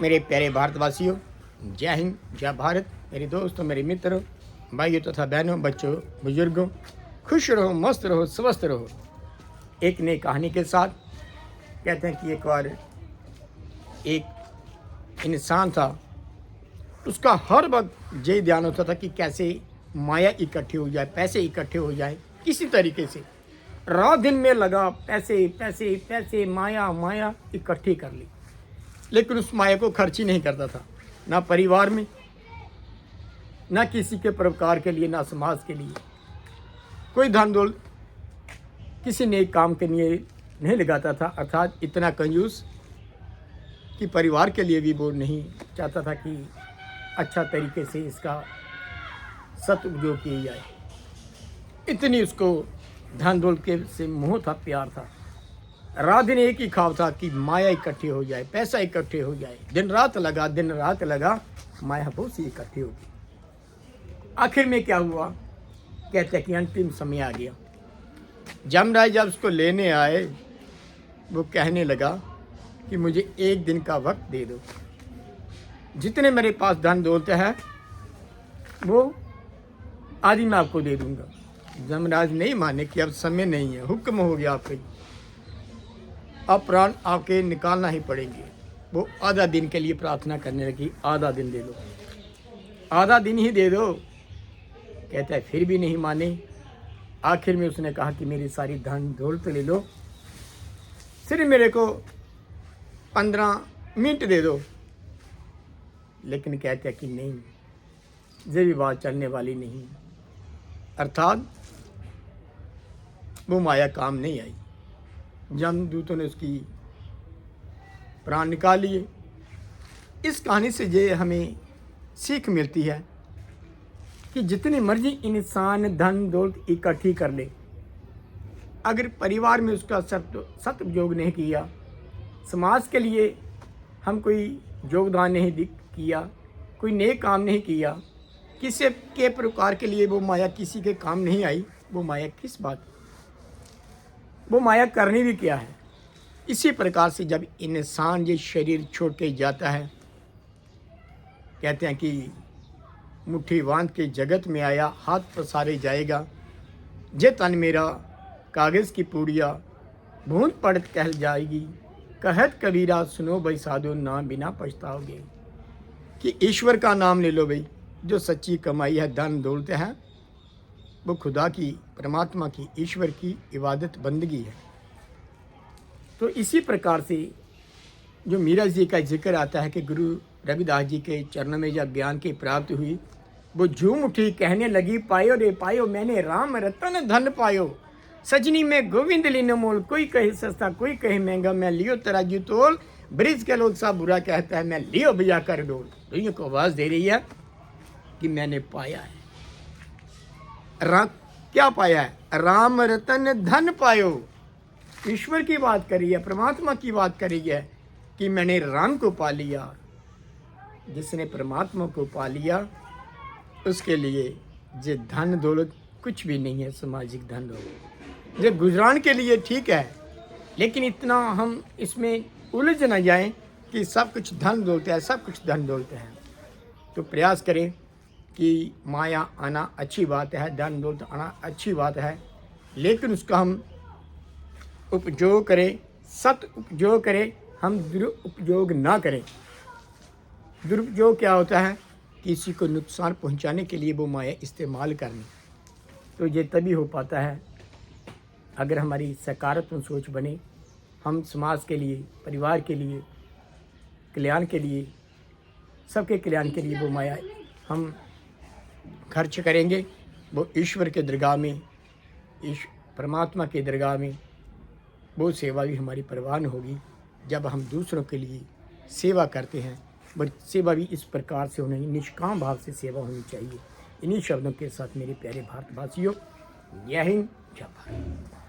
मेरे प्यारे भारतवासियों, जय हिंद, जय भारत। मेरे दोस्तों, मेरे मित्रों, भाइयों तथा बहनों, बच्चों, बुजुर्गों, खुश रहो, मस्त रहो, स्वस्थ रहो। एक नई कहानी के साथ कहते हैं कि एक बार एक इंसान था, उसका हर वक्त ये ध्यान होता था कि कैसे माया इकट्ठी हो जाए, पैसे इकट्ठे हो जाए, किसी तरीके से रात दिन में लगा, पैसे पैसे पैसे, माया माया इकट्ठी कर ली। लेकिन उस माया को खर्च ही नहीं करता था, ना परिवार में, ना किसी के परोपकार के लिए, ना समाज के लिए। कोई धन दौलत किसी नेक काम के लिए नहीं लगाता था, अर्थात इतना कंजूस कि परिवार के लिए भी वो नहीं चाहता था कि अच्छा तरीके से इसका सदुपयोग किया जाए। इतनी उसको धन दौलत के से मोह था, प्यार था। रात दिन एक ही ख्वाब था कि माया इकट्ठी हो जाए, पैसा इकट्ठे हो जाए। दिन रात लगा, माया बहुत सी इकट्ठी होगी। आखिर में क्या हुआ, कहते हैं कि अंतिम समय आ गया। जमराज जब उसको लेने आए, वो कहने लगा कि मुझे एक दिन का वक्त दे दो, जितने मेरे पास धन दौलत है वो आदि मैं आपको दे दूंगा। जमराज नहीं माने कि अब समय नहीं है, हुक्म हो गया आपके, अब प्राण आपके निकालना ही पड़ेंगे। वो आधा दिन के लिए प्रार्थना करने लगी, आधा दिन दे दो, आधा दिन ही दे दो। कहता है फिर भी नहीं माने। आखिर में उसने कहा कि मेरी सारी धन दौलत ले लो, सिर्फ मेरे को 15 मिनट दे दो। लेकिन कहते हैं कि नहीं, ये भी बात चलने वाली नहीं। अर्थात वो माया काम नहीं आई। जमदूतों ने उसकी प्राण निकाल लिए। इस कहानी से ये हमें सीख मिलती है कि जितनी मर्जी इंसान धन दौलत इकट्ठी कर ले, अगर परिवार में उसका सदुपयोग नहीं किया, समाज के लिए हम कोई योगदान नहीं किया, कोई नेक काम नहीं किया, किसी के प्रकार के लिए वो माया किसी के काम नहीं आई, वो माया किस बात, वो माया करनी भी क्या है। इसी प्रकार से जब इंसान ये शरीर छोड़ के जाता है, कहते हैं कि मुट्ठी बांध के जगत में आया, हाथ पसारे जाएगा। जे तन मेरा कागज़ की पूड़िया, बूंद पड़त कहल जाएगी। कहत कबीरा सुनो भाई साधु, ना बिना पछताओगे। कि ईश्वर का नाम ले लो भाई। जो सच्ची कमाई है, धन दौलत है, वो खुदा की, परमात्मा की, ईश्वर की इबादत बंदगी है। तो इसी प्रकार से जो मीरा जी का जिक्र आता है कि गुरु रविदास जी के चरणों में जब ज्ञान की प्राप्ति हुई, वो झूम उठी, कहने लगी पायो रे पायो, मैंने राम रतन धन पायो। सजनी में गोविंद लीनो मोल, कोई कहे सस्ता कोई कहे महंगा, मैं लियो तराजू तोल। ब्रिज के लोग सब बुरा कहता है, मैं लियो बजा कर डोल। दुनिया को आवाज़ दे रही है कि मैंने पाया है। क्या पाया है? राम रतन धन पायो। ईश्वर की बात करी है, परमात्मा की बात करी है कि मैंने राम को पा लिया। जिसने परमात्मा को पा लिया, उसके लिए ये धन दौलत कुछ भी नहीं है। सामाजिक धन दौलत ये गुजरान के लिए ठीक है, लेकिन इतना हम इसमें उलझ न जाएं कि सब कुछ धन दौलत है, सब कुछ धन दौलत है। तो प्रयास करें कि माया आना अच्छी बात है, धन दौलत आना अच्छी बात है, लेकिन उसका हम उपयोग करें, सत उपयोग करें, हम दुरुपयोग ना करें। दुरुपयोग क्या होता है? किसी को नुकसान पहुंचाने के लिए वो माया इस्तेमाल करनी। तो ये तभी हो पाता है अगर हमारी सकारात्मक सोच बने। हम समाज के लिए, परिवार के लिए, कल्याण के लिए, सबके कल्याण के लिए वो माया हम खर्च करेंगे। वो ईश्वर के दरगाह में, परमात्मा के दरगाह में वो सेवा भी हमारी परवान होगी। जब हम दूसरों के लिए सेवा करते हैं, बट सेवा भी इस प्रकार से होनी, निष्काम भाव से सेवा होनी चाहिए। इन्हीं शब्दों के साथ मेरे प्यारे भारतवासियों, जय हिंद, जय भारत।